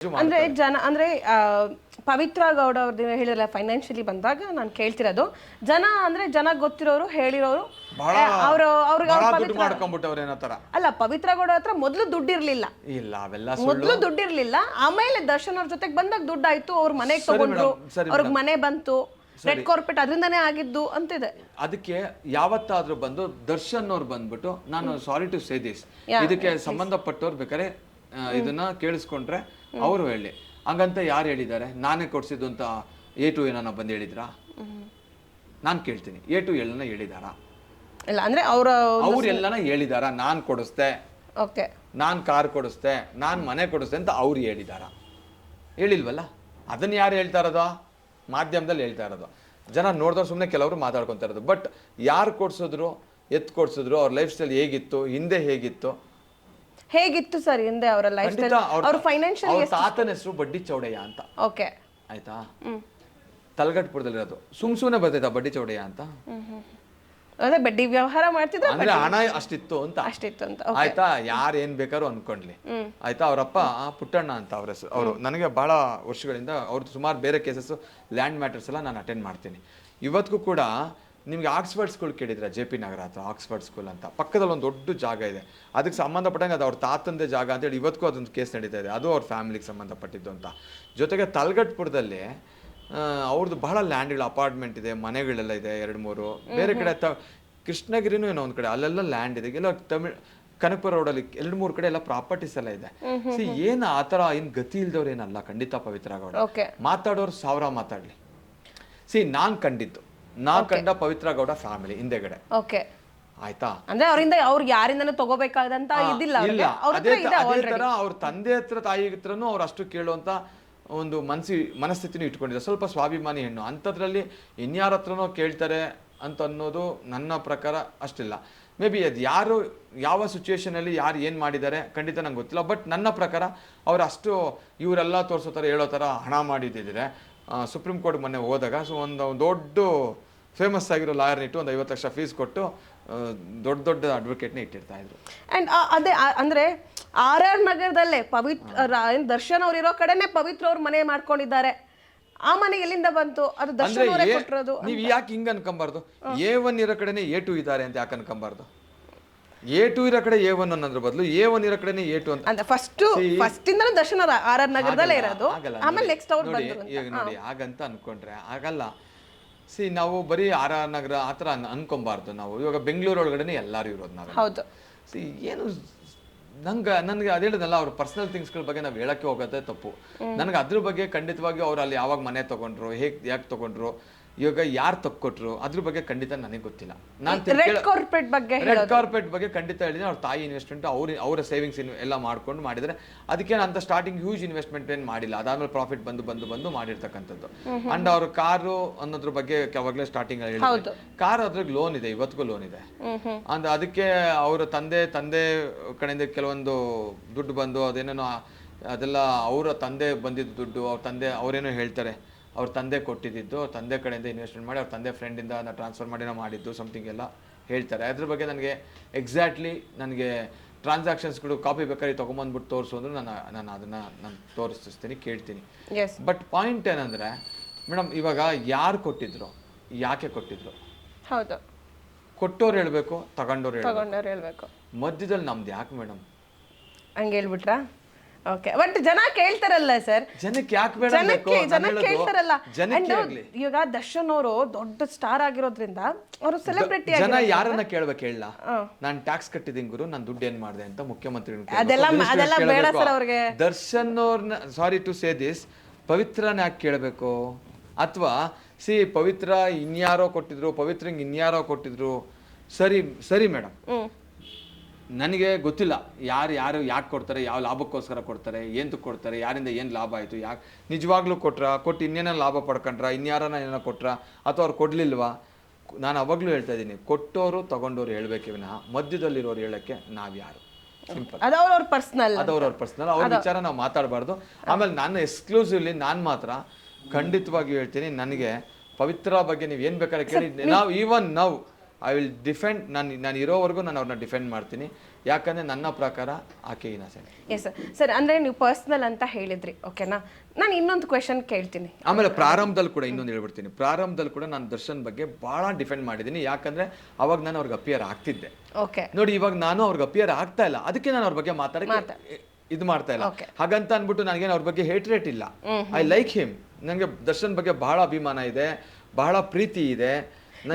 ಅಂದ್ರೆ ಜನ ಅಂದ್ರೆ ಪವಿತ್ರ ಗೌಡ ಅವ್ರದ್ದು ಹೇಳಿರಲ್ಲ ಫೈನಾನ್ಷಿಯಲಿ ಬಂದಾಗ ನಾನು ಕೇಳ್ತಿರೋದು ಜನ ಅಂದ್ರೆ ಜನ ಗೊತ್ತಿರೋರು ಹೇಳಿರೋರು ಅವರು ಅಲ್ಲ ಪವಿತ್ರ ಗೌಡ ಹತ್ರ ಮೊದಲು ದುಡ್ಡಿರ್ಲಿಲ್ಲ ಮೊದಲು ದುಡ್ಡಿರ್ಲಿಲ್ಲ ಆಮೇಲೆ ದರ್ಶನ್ ಅವ್ರ ಜೊತೆಗೆ ಬಂದಾಗ ದುಡ್ಡಾಯ್ತು ಅವ್ರ ಮನೆಗೆ ತಗೊಂಡ್ರು ಅವ್ರಿಗೆ ಮನೆ ಬಂತು ರೆಡ್ ಕಾರ್ಪೆಟ್ ಅದರಿಂದಾನೇ ಆಗಿದ್ದು ಅಂತಿದೆ. ಅದಕ್ಕೆ ಯಾವತ್ತಾದ್ರೂ ಬಂದು ದರ್ಶನ್ ಅವ್ರು ಬಂದ್ಬಿಟ್ಟು ನಾನು ಸಾರಿ ಟು ಸೇ ದಿಸ್ ಇದಕ್ಕೆ ಸಂಬಂಧಪಟ್ಟವ್ರು ಬೇಕಾದ್ರೆ ಇದನ್ನ ಕೇಳಿಸ್ಕೊಂಡ್ರೆ ಅವರು ಹೇಳಿ ಹಂಗಂತ ಯಾರು ಹೇಳಿದ್ದಾರೆ ನಾನೇ ಕೊಡ್ಸಿದ್ದು ಅಂತ A2 ಏನನ್ನ ಬಂದು ಹೇಳಿದ್ರಾ? ನಾನು ಕೇಳ್ತೀನಿ A2 ಎಲ್ಲನ ಹೇಳಿದಾರ? ಇಲ್ಲ ಅಂದ್ರೆ ಅವ್ರು ಎಲ್ಲನ ಹೇಳಿದಾರ ನಾನ್ ಕೊಡಿಸ್ದೆ ನಾನ್ ಕಾರ್ ಕೊಡಿಸ್ದೆ ನಾನ್ ಮನೆ ಕೊಡಿಸ್ದೆ ಅಂತ ಅವ್ರು ಹೇಳಿದಾರ? ಹೇಳಿಲ್ವಲ್ಲ. ಅದನ್ನ ಯಾರು ಹೇಳ್ತಾ ಇರೋದು? ಮಾಧ್ಯಮದಲ್ಲಿ ಹೇಳ್ತಾ ಇರೋದು. ಜನ ನೋಡಿದವ್ರು ಸುಮ್ಮನೆ ಕೆಲವರು ಮಾತಾಡ್ಕೊತಾ ಇರೋದು. ಬಟ್ ಯಾರು ಕೊಡ್ಸಿದ್ರು ಎತ್ ಕೊಡ್ಸಿದ್ರು ಅವ್ರ ಲೈಫ್ ಸ್ಟೈಲ್ ಹೇಗಿತ್ತು ಹಿಂದೆ ಹೇಗಿತ್ತು ಸರ್ ಹಿಂದೆ ಅವರ ಲೈಫ್ ಸ್ಟೈಲ್ ಅವರ ಫೈನಾನ್ಷಿಯಲ್ ಅವ್ರ ತಾತನ ಹೆಸರು ಬಡ್ಡಿ ಚೌಡಯ್ಯ ಅಂತ. ಓಕೆ ಆಯ್ತಾ? ತಲಗಟ್ಪುರದಲ್ಲಿರೋದು. ಸುಮ್ನೆ ಬರ್ತೈತಾ ಬಡ್ಡಿ ಚೌಡಯ್ಯ ಅಂತ? ಅದೇ ಬಡ್ಡಿ ವ್ಯವಹಾರ ಮಾಡ್ತಿದ್ರು ಅಂದ್ರೆ ಹಣ ಅಷ್ಟಿತ್ತು ಅಂತ. ಆಯ್ತಾ? ಯಾರು ಏನ್ ಬೇಕಾದ್ರೂ ಅನ್ಕೊಂಡ್ಲಿ. ಆಯ್ತಾ? ಅವರಪ್ಪ ಪುಟ್ಟಣ್ಣ ಅಂತ ಅವ್ರ ಹೆಸರು. ಅವರು ನನಗೆ ಬಹಳ ವರ್ಷಗಳಿಂದ ಅವ್ರದ್ದು ಸುಮಾರು ಬೇರೆ ಕೇಸಸ್ ಲ್ಯಾಂಡ್ ಮ್ಯಾಟರ್ಸ್ ಎಲ್ಲ ನಾನು ಅಟೆಂಡ್ ಮಾಡ್ತೀನಿ. ಇವತ್ತಿಗೂ ಕೂಡ ನಿಮ್ಗೆ ಆಕ್ಸ್ಫರ್ಡ್ ಸ್ಕೂಲ್ ಕೇಳಿದ್ರೆ JP ನಗರ ಹತ್ರ ಆಕ್ಸ್ಫರ್ಡ್ ಸ್ಕೂಲ್ ಅಂತ ಪಕ್ಕದಲ್ಲಿ ಒಂದು ದೊಡ್ಡ ಜಾಗ ಇದೆ. ಅದಕ್ಕೆ ಸಂಬಂಧಪಟ್ಟಂಗೆ ಅದು ಅವ್ರ ತಾತಂದೇ ಜಾಗ ಅಂತೇಳಿ ಇವತ್ತಿಗೂ ಅದೊಂದು ಕೇಸ್ ನಡೀತಾ ಇದೆ. ಅದು ಅವ್ರ ಫ್ಯಾಮಿಲಿಗೆ ಸಂಬಂಧಪಟ್ಟಿದ್ದು ಅಂತ. ಜೊತೆಗೆ ತಲಗಟ್ಪುರದಲ್ಲಿ ಅವ್ರದ್ದು ಬಹಳ ಲ್ಯಾಂಡ್ಗಳು ಅಪಾರ್ಟ್ಮೆಂಟ್ ಇದೆ, ಮನೆಗಳೆಲ್ಲ ಇದೆ 2-3. ಬೇರೆ ಕಡೆ ಕೃಷ್ಣಗಿರಿನೂ ಏನೋ ಒಂದು ಕಡೆ ಅಲ್ಲೆಲ್ಲ ಲ್ಯಾಂಡ್ ಇದೆ. ಎಲ್ಲ ಕನಕಪುರ ರೋಡಲ್ಲಿ 2-3 ಕಡೆ ಎಲ್ಲ ಪ್ರಾಪರ್ಟೀಸ್ ಎಲ್ಲ ಇದೆ. ಏನು ಆ ಥರ ಏನು ಗತಿ ಇಲ್ದವ್ರು ಏನಲ್ಲ ಖಂಡಿತ ಪವಿತ್ರ ಗೌಡ. ಮಾತಾಡೋರು 1000 ಮಾತಾಡ್ಲಿ. ನಾನ್ ಕಂಡ ಪವಿತ್ರ ಗೌಡ ಫ್ಯಾಮಿಲಿ ಹಿಂದೆಗಡೆ. ಆಯ್ತಾ? ಅಂದ್ರೆ ಅವರಿಂದ ಅವ್ರಿಗೆ ಯಾರಿಂದನೂ ತಗೋಬೇಕಾದಂತ ಇದಿಲ್ಲ. ಅದೇ ತರ ಅವ್ರ ತಂದೆ ಹತ್ರ ತಾಯಿ ಹತ್ರನೂ ಅವ್ರು ಅಷ್ಟು ಕೇಳುವಂತ ಒಂದು ಮನಸ್ಥಿತಿನೂ ಇಟ್ಕೊಂಡಿದ್ದಾರೆ. ಸ್ವಲ್ಪ ಸ್ವಾಭಿಮಾನಿ ಹೆಣ್ಣು ಅಂಥದ್ರಲ್ಲಿ ಇನ್ಯಾರ ಹತ್ರನೋ ಕೇಳ್ತಾರೆ ಅಂತ ಅನ್ನೋದು ನನ್ನ ಪ್ರಕಾರ ಅಷ್ಟಿಲ್ಲ. ಮೇ ಬಿ ಅದು ಯಾರು ಯಾವ ಸಿಚುವೇಶನಲ್ಲಿ ಯಾರು ಏನು ಮಾಡಿದ್ದಾರೆ ಖಂಡಿತ ನಂಗೆ ಗೊತ್ತಿಲ್ಲ. ಬಟ್ ನನ್ನ ಪ್ರಕಾರ ಅವ್ರು ಅಷ್ಟು ಇವರೆಲ್ಲ ತೋರಿಸೋ ಥರ ಹೇಳೋ ಥರ ಹಣ ಮಾಡಿದ್ದಿದ್ರೆ ಸುಪ್ರೀಂ ಕೋರ್ಟ್ ಮೊನ್ನೆ ಹೋದಾಗ ಒಂದು ದೊಡ್ಡ ಫೇಮಸ್ ಆಗಿರೋ ಲಾಯರ್ನ ಇಟ್ಟು ಒಂದು 50 ಲಕ್ಷ ಫೀಸ್ ಕೊಟ್ಟು ದೊಡ್ಡ ಅಡ್ವೊಕೇಟ್ನ ಇಟ್ಟಿರ್ತಾ ಇದ್ರು. ಅಂಡ್ ಅದೇ ಅಂದ್ರೆ RR ನಗರದಲ್ಲೇ ದರ್ಶನ್ ಅವ್ರು ಇರೋ ಕಡೆನೆ ಪವಿತ್ರ ಅವ್ರ ಮನೆ ಮಾಡ್ಕೊಂಡಿದ್ದಾರೆ. ಆ ಮನೆ ಎಲ್ಲಿಂದ ಬಂತು? ಅದು ದರ್ಶನ್ ಅವರೇ ಕೊಟ್ಟಿರೋದು. ನೀವು ಯಾಕೆ ಹಿಂಗ ಅನ್ಕೊಂಬಾರ್ದು? A1 ಇರೋ ಕಡೆನೆ A2 ಇದ್ದಾರೆ ಅಂತ ಯಾಕೆ ಅನ್ಕೊಂಬಾರ್ದು? A2 ಇರೋ ಕಡೆ A1 ಅನ್ನೋದ್ರ ಬದಲು A1 ಇರೋ ಕಡೆನೆ A2 ಅಂತ. ಅಂದ್ರೆ ಫಸ್ಟ್ ಇಂದ ದರ್ಶನ್ ಅವ್ರ RR ನಗರದಲ್ಲೇ ಇರೋದು. ಆಮೇಲೆ ನೆಕ್ಸ್ಟ್ ಅವ್ರು ಬಂದ್ರು. ಈಗ ನೋಡಿ ಹಾಗಂತ ಅನ್ಕೊಂಡ್ರೆ ಆಗಲ್ಲ. ನಾವು ಬರೀ RR ನಗರ ಆ ಥರ ಅನ್ಕೊಂಬಾರ್ದು. ನಾವು ಇವಾಗ ಬೆಂಗಳೂರು ಒಳಗಡೆ ಎಲ್ಲರೂ ಇರೋದು ನಾವು. ಹೌದು. ಏನು ನನಗೆ ಅದು ಹೇಳಿದ್ನಲ್ಲ ಅವ್ರ ಪರ್ಸನಲ್ ಥಿಂಗ್ಸ್ಗಳ ಬಗ್ಗೆ ನಾವು ಹೇಳಕ್ಕೆ ಹೋಗೋದೇ ತಪ್ಪು. ನನಗೆ ಅದ್ರ ಬಗ್ಗೆ ಖಂಡಿತವಾಗಿ ಅವ್ರು ಅಲ್ಲಿ ಯಾವಾಗ ಮನೆ ತಗೊಂಡ್ರು ಯಾಕೆ ತಗೊಂಡ್ರು ಇವಾಗ ಯಾರು ತಕ್ಕೊಟ್ರು ಅದ್ರ ಬಗ್ಗೆ ಖಂಡಿತ ನನಗೆ ಗೊತ್ತಿಲ್ಲ. ನಾನು ರೆಡ್ ಕಾರ್ಪೆಟ್ ಬಗ್ಗೆ ಖಂಡಿತ ಹೇಳಿದ್ರೆ ಅವ್ರ ತಾಯಿ ಇನ್ವೆಸ್ಟ್ಮೆಂಟ್ ಅವರ ಸೇವಿಂಗ್ಸ್ ಎಲ್ಲ ಮಾಡ್ಕೊಂಡು ಮಾಡಿದ್ರೆ ಅದಕ್ಕೆ ಅಂತ ಸ್ಟಾರ್ಟಿಂಗ್ ಹ್ಯೂಜ್ ಇನ್ವೆಸ್ಟ್ಮೆಂಟ್ ಏನು ಮಾಡಿಲ್ಲ. ಅದಾದ್ಮೇಲೆ ಪ್ರಾಫಿಟ್ ಬಂದು ಮಾಡಿರ್ತಕ್ಕಂಥದ್ದು. ಅಂಡ್ ಅವ್ರ ಕಾರು ಅನ್ನೋದ್ರ ಬಗ್ಗೆ ಯಾವಾಗಲೇ ಸ್ಟಾರ್ಟಿಂಗ್ ಹೇಳಿದ್ರು. ಕಾರ್ ಅದ್ರಾಗ ಲೋನ್ ಇದೆ, ಇವತ್ತಿಗೂ ಲೋನ್ ಇದೆ. ಅಂದ್ರೆ ಅದಕ್ಕೆ ಅವರ ತಂದೆ ಕಡೆಯಿಂದ ಕೆಲವೊಂದು ದುಡ್ಡು ಬಂದು ಅದೇನೇನೋ ಅದೆಲ್ಲ ಅವರ ತಂದೆ ಬಂದಿದ್ದು ದುಡ್ಡು ಅವ್ರ ತಂದೆ ಅವರೇನೋ ಹೇಳ್ತಾರೆ ಅವ್ರ ತಂದೆ ಕೊಟ್ಟಿದ್ದು ಅವ್ರ ತಂದೆ ಕಡೆಯಿಂದ ಇನ್ವೆಸ್ಟ್ಮೆಂಟ್ ಮಾಡಿ ಅವ್ರ ತಂದೆ ಫ್ರೆಂಡಿಂದ ಟ್ರಾನ್ಸ್ಫರ್ ಮಾಡಿದ್ದು ಸಮಥಿಂಗ್ ಎಲ್ಲ ಹೇಳ್ತಾರೆ. ಅದ್ರ ಬಗ್ಗೆ ನನಗೆ ಎಕ್ಸಾಕ್ಟ್ಲಿ ನನಗೆ ಟ್ರಾನ್ಸಾಕ್ಷನ್ಸ್ಗಳು ಕಾಪಿ ಬೇಕಾದ್ರೆ ತೊಗೊಂಬಂದ್ಬಿಟ್ಟು ತೋರಿಸು ಅಂದ್ರೆ ನಾನು ಅದನ್ನು ತೋರಿಸ್ತೀನಿ ಕೇಳ್ತೀನಿ. ಬಟ್ ಪಾಯಿಂಟ್ ಏನಂದರೆ ಮೇಡಮ್ ಇವಾಗ ಯಾರು ಕೊಟ್ಟಿದ್ರು ಯಾಕೆ ಕೊಟ್ಟಿದ್ರು? ಹೌದು, ಕೊಟ್ಟೋರು ಹೇಳ್ಬೇಕು, ತಗೊಂಡವ್ರು ಹೇಳ್ಬೇಕು. ಮಧ್ಯದಲ್ಲಿ ನಮ್ದು ಯಾಕೆ ಮೇಡಮ್ ಹಂಗೆ ಹೇಳ್ಬಿಟ್ರಾ? ಓಕೆ. ಬಟ್ ಜನ ಕೇಳ್ತಾರಲ್ಲ ಸರ್, ಜನಕ್ಕೆ ಯಾಕೆ ಜನ ಕೇಳ್ತಾರಲ್ಲ. ಇವಾಗ ದರ್ಶನ್ ಅವರು ದೊಡ್ಡ ಸ್ಟಾರ್ ಆಗಿರೋದ್ರಿಂದ ಅವರು ಸೆಲೆಬ್ರಿಟಿ ಜನ ಯಾರನ್ನ ಕೇಳ್ಬೇಕು ಹೇಳ? ನಾನು ಟ್ಯಾಕ್ಸ್ ಕಟ್ಟಿದ್ದೀನಿ ಗುರು, ನಾನು ದುಡ್ಡು ಏನ್ ಮಾಡಿದೆ ಅಂತ ಮುಖ್ಯಮಂತ್ರಿ ದರ್ಶನ್ ಅವ್ರನ್ನ ಸಾರಿ ಟು ಸೇ ದಿಸ್ ಪವಿತ್ರನ ಯಾಕೆ ಕೇಳಬೇಕು? ಅಥವಾ ಪವಿತ್ರ ಇನ್ಯಾರೋ ಕೊಟ್ಟಿದ್ರು, ಪವಿತ್ರಂಗೆ ಇನ್ಯಾರೋ ಕೊಟ್ಟಿದ್ರು. ಸರಿ ಮೇಡಮ್, ನನಗೆ ಗೊತ್ತಿಲ್ಲ ಯಾರು ಯಾಕೆ ಕೊಡ್ತಾರೆ, ಯಾವ ಲಾಭಕ್ಕೋಸ್ಕರ ಕೊಡ್ತಾರೆ, ಏಂತಕ್ಕೆ ಕೊಡ್ತಾರೆ, ಯಾರಿಂದ ಏನು ಲಾಭ ಆಯಿತು, ಯಾಕೆ ನಿಜವಾಗ್ಲೂ ಕೊಟ್ಟು ಇನ್ನೇನೋ ಲಾಭ ಪಡ್ಕೊಂಡ್ರ, ಇನ್ಯಾರನ್ನ ಏನೋ ಕೊಟ್ರ ಅಥವಾ ಅವ್ರು ಕೊಡ್ಲಿಲ್ವಾ? ನಾನು ಅವಾಗಲೂ ಹೇಳ್ತಾ ಇದ್ದೀನಿ, ಕೊಟ್ಟೋರು ತಗೊಂಡವ್ರು ಹೇಳ್ಬೇಕೆ ವಿನಃ ಮಧ್ಯದಲ್ಲಿರೋರು ಹೇಳಕ್ಕೆ ನಾವ್ಯಾರು? ಸಿಂಪಲ್. ಅದವ್ರ ಪರ್ಸನಲ್ ಅವ್ರ ವಿಚಾರ ನಾವು ಮಾತಾಡಬಾರ್ದು. ಆಮೇಲೆ ನಾನು ಎಕ್ಸ್ಕ್ಲೂಸಿವ್ಲಿ ನಾನು ಮಾತ್ರ ಖಂಡಿತವಾಗಿ ಹೇಳ್ತೀನಿ, ನನಗೆ ಪವಿತ್ರ ಬಗ್ಗೆ ನೀವು ಏನು ಬೇಕಾದ್ರೆ ಕೇಳಿ, ನಾವು ಈವನ್ ನಾವು ಐ ವಿಲ್ ಡಿಫೆಂಡ್, ನಾನು ಇರೋವರೆಗೂ ನಾನು ಅವ್ರನ್ನ ಡಿಫೆಂಡ್ ಮಾಡ್ತೀನಿ. ಯಾಕಂದರೆ ನನ್ನ ಪ್ರಕಾರ ಆಕೆ ಇನ್ನಸೆಂಟ್. ಎಸ್ ಸರ್, ಅಂದರೆ ನೀವು ಪರ್ಸ್ನಲ್ ಅಂತ ಹೇಳಿದ್ರಿ, ಓಕೆನಾ? ನಾನು ಇನ್ನೊಂದು ಕ್ವೆಶನ್ ಕೇಳ್ತೀನಿ. ಆಮೇಲೆ ಪ್ರಾರಂಭದಲ್ಲಿ ಕೂಡ ಇನ್ನೊಂದು ಹೇಳ್ಬಿಡ್ತೀನಿ. ಪ್ರಾರಂಭದಲ್ಲಿ ಕೂಡ ನಾನು ದರ್ಶನ್ ಬಗ್ಗೆ ಭಾಳ ಡಿಫೆಂಡ್ ಮಾಡಿದ್ದೀನಿ. ಯಾಕಂದರೆ ಅವಾಗ ನಾನು ಅವ್ರಿಗೆ ಅಪಿಯರ್ ಆಗ್ತಿದ್ದೆ. ಓಕೆ, ನೋಡಿ ಇವಾಗ ನಾನು ಅವ್ರಿಗೆ ಅಪಿಯರ್ ಆಗ್ತಾ ಇಲ್ಲ, ಅದಕ್ಕೆ ನಾನು ಅವ್ರ ಬಗ್ಗೆ ಮಾತಾಡಕ್ಕೆ ಇದು ಮಾಡ್ತಾ ಇಲ್ಲ. ಹಾಗಂತ ಅಂದ್ಬಿಟ್ಟು ನನಗೇನು ಅವ್ರ ಬಗ್ಗೆ ಹೇಟ್ರೇಟ್ ಇಲ್ಲ. I like him. ನನಗೆ ದರ್ಶನ್ ಬಗ್ಗೆ ಬಹಳ ಅಭಿಮಾನ ಇದೆ, ಬಹಳ ಪ್ರೀತಿ ಇದೆ.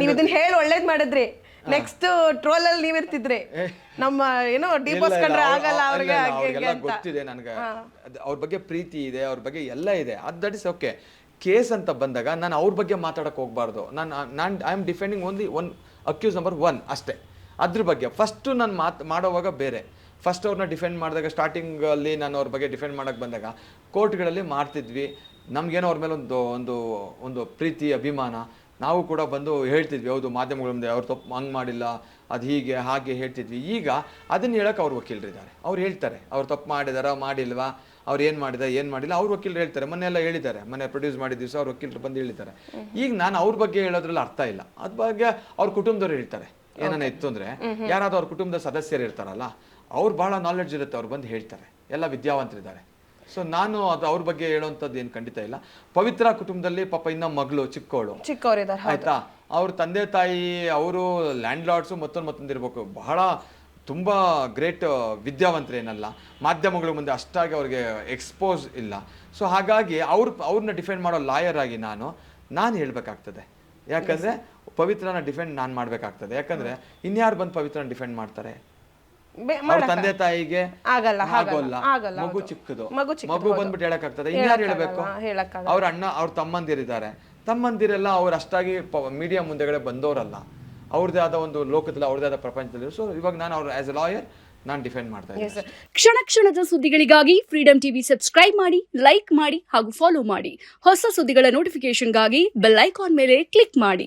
ನೀವು ಇದನ್ನ ಹೇಳಿ ಒಳ್ಳೇದ್ ಮಾಡಿದ್ರಿ. ನೆಕ್ಸ್ಟ್ ಟ್ರೋಲ್ ಅಲ್ಲಿ ನೀವ್ ಇರ್ತಿದ್ರಿ, ನಮ್ಮ ಏನೋ ಡಿಪೋಸ್ ಕಂಡ್ರೆ ಆಗಲ್ಲ ಅವ್ರಿಗೆ ಗೊತ್ತಿದೆ ನನಗೆ. ಅವ್ರ ಬಗ್ಗೆ ಪ್ರೀತಿ ಇದೆ, ಅವ್ರ ಬಗ್ಗೆ ಎಲ್ಲ ಇದೆ. That is okay. ಕೇಸ್ ಅಂತ ಬಂದಾಗ ನಾನು ಅವ್ರ ಬಗ್ಗೆ ಮಾತಾಡಕ್ಕೆ ಹೋಗ್ಬಾರ್ದು. ನಾನು I am defending only one accused number 1 ಅಷ್ಟೇ. ಅದ್ರ ಬಗ್ಗೆ ಫಸ್ಟು ನಾನು ಮಾಡೋವಾಗ ಬೇರೆ. ಫಸ್ಟ್ ಅವ್ರನ್ನ ಡಿಫೆಂಡ್ ಮಾಡಿದಾಗ ಸ್ಟಾರ್ಟಿಂಗಲ್ಲಿ ನಾನು ಅವ್ರ ಬಗ್ಗೆ ಡಿಫೆಂಡ್ ಮಾಡೋಕ್ಕೆ ಬಂದಾಗ ಕೋರ್ಟ್ಗಳಲ್ಲಿ ಮಾಡ್ತಿದ್ವಿ. ನಮಗೇನೋ ಅವ್ರ ಮೇಲೆ ಒಂದು ಪ್ರೀತಿ ಅಭಿಮಾನ. ನಾವು ಕೂಡ ಬಂದು ಹೇಳ್ತಿದ್ವಿ, ಹೌದು ಮಾಧ್ಯಮಗಳ ಮುಂದೆ ಅವ್ರು ತಪ್ಪು ಹಂಗೆ ಮಾಡಿಲ್ಲ, ಅದು ಹೀಗೆ ಹಾಗೆ ಹೇಳ್ತಿದ್ವಿ. ಈಗ ಅದನ್ನು ಹೇಳೋಕೆ ಅವ್ರ ವಕೀಲರಿದ್ದಾರೆ, ಅವ್ರು ಹೇಳ್ತಾರೆ ಅವ್ರು ತಪ್ಪು ಮಾಡಿದಾರ ಮಾಡಿಲ್ವಾ, ಅವ್ರು ಏನು ಮಾಡಿಲ್ಲ ಅವ್ರ ವಕೀಲರು ಹೇಳ್ತಾರೆ. ಮೊನ್ನೆಲ್ಲ ಹೇಳಿದ್ದಾರೆ, ಮೊನ್ನೆ ಪ್ರೊಡ್ಯೂಸ್ ಮಾಡಿದ ದಿವಸ ಅವ್ರ ವಕೀಲರು ಬಂದು ಹೇಳಿದ್ದಾರೆ. ಈಗ ನಾನು ಅವ್ರ ಬಗ್ಗೆ ಹೇಳೋದ್ರಲ್ಲಿ ಅರ್ಥ ಇಲ್ಲ. ಅದ್ರ ಬಗ್ಗೆ ಅವ್ರ ಕುಟುಂಬದವ್ರು ಹೇಳ್ತಾರೆ. ಏನಾನ ಇತ್ತು ಅಂದರೆ ಯಾರಾದ್ರೂ ಅವ್ರ ಕುಟುಂಬದ ಸದಸ್ಯರು ಇರ್ತಾರಲ್ಲ, ಅವ್ರು ಭಾಳ ನಾಲೆಡ್ಜ್ ಇರುತ್ತೆ, ಅವ್ರು ಬಂದು ಹೇಳ್ತಾರೆ, ಎಲ್ಲ ವಿದ್ಯಾವಂತರಿದ್ದಾರೆ. ಸೊ ನಾನು ಅದು ಅವ್ರ ಬಗ್ಗೆ ಹೇಳೋವಂಥದ್ದು ಏನು ಖಂಡಿತ ಇಲ್ಲ. ಪವಿತ್ರ ಕುಟುಂಬದಲ್ಲಿ ಪಾಪ ಇನ್ನ ಮಗಳು ಚಿಕ್ಕವರಿದ್ದಾರೆ, ಆಯ್ತಾ? ಅವ್ರ ತಂದೆ ತಾಯಿ ಅವರು ಲ್ಯಾಂಡ್ ಲಾರ್ಡ್ಸು ಮತ್ತೊಂದಿರ್ಬೇಕು, ಬಹಳ ತುಂಬ ಗ್ರೇಟ್ ವಿದ್ಯಾವಂತರೇನಲ್ಲ, ಮಾಧ್ಯಮಗಳ ಮುಂದೆ ಅಷ್ಟಾಗಿ ಅವ್ರಿಗೆ ಎಕ್ಸ್ಪೋಸ್ ಇಲ್ಲ. ಸೊ ಹಾಗಾಗಿ ಅವ್ರನ್ನ ಡಿಫೆಂಡ್ ಮಾಡೋ ಲಾಯರ್ ಆಗಿ ನಾನು ಹೇಳ್ಬೇಕಾಗ್ತದೆ. ಯಾಕಂದರೆ ಪವಿತ್ರನ ಡಿಫೆಂಡ್ ನಾನು ಮಾಡಬೇಕಾಗ್ತದೆ. ಯಾಕಂದರೆ ಇನ್ಯಾರು ಬಂದು ಪವಿತ್ರನ ಡಿಫೆಂಡ್ ಮಾಡ್ತಾರೆ? ಅವ್ರ ತಂದೆ ತಾಯಿಗೆ ಆಗೋಲ್ಲ. ಮಗು ಚಿಕ್ಕದು, ಮಗು ಬಂದ್ಬಿಟ್ಟು ಹೇಳಕ್ಕಾಗ್ತದೆ? ಇನ್ಯಾರು ಹೇಳ್ಬೇಕು? ಅವ್ರ ಅಣ್ಣ ಅವ್ರ ತಮ್ಮಂದಿರೆಲ್ಲ ಅವ್ರು ಅಷ್ಟಾಗಿ ಮೀಡಿಯಾ ಮುಂದೆಗಡೆ ಬಂದವರಲ್ಲ, ಅವ್ರದ್ದೇ ಆದ ಒಂದು ಲೋಕದಲ್ಲಿ, ಅವ್ರದ್ದೇ ಆದ ಪ್ರಪಂಚದಲ್ಲಿ. ಸೊ ಇವಾಗ ನಾನು ಅವ್ರು ಆಸ್ ಎ ಲಾಯರ್ ನಾನು ಡಿಫೆಂಡ್ ಮಾಡ್ತಾ ಇದ್ದೀನಿ. ಕ್ಷಣ ಕ್ಷಣದ ಸುದ್ದಿಗಳಿಗಾಗಿ ಫ್ರೀಡಂ ಟಿವಿ ಸಬ್ಸ್ಕ್ರೈಬ್ ಮಾಡಿ, ಲೈಕ್ ಮಾಡಿ ಹಾಗೂ ಫಾಲೋ ಮಾಡಿ. ಹೊಸ ಸುದ್ದಿಗಳ ನೋಟಿಫಿಕೇಶನ್ಗಾಗಿ ಬೆಲ್ ಐಕಾನ್ ಮೇಲೆ ಕ್ಲಿಕ್ ಮಾಡಿ.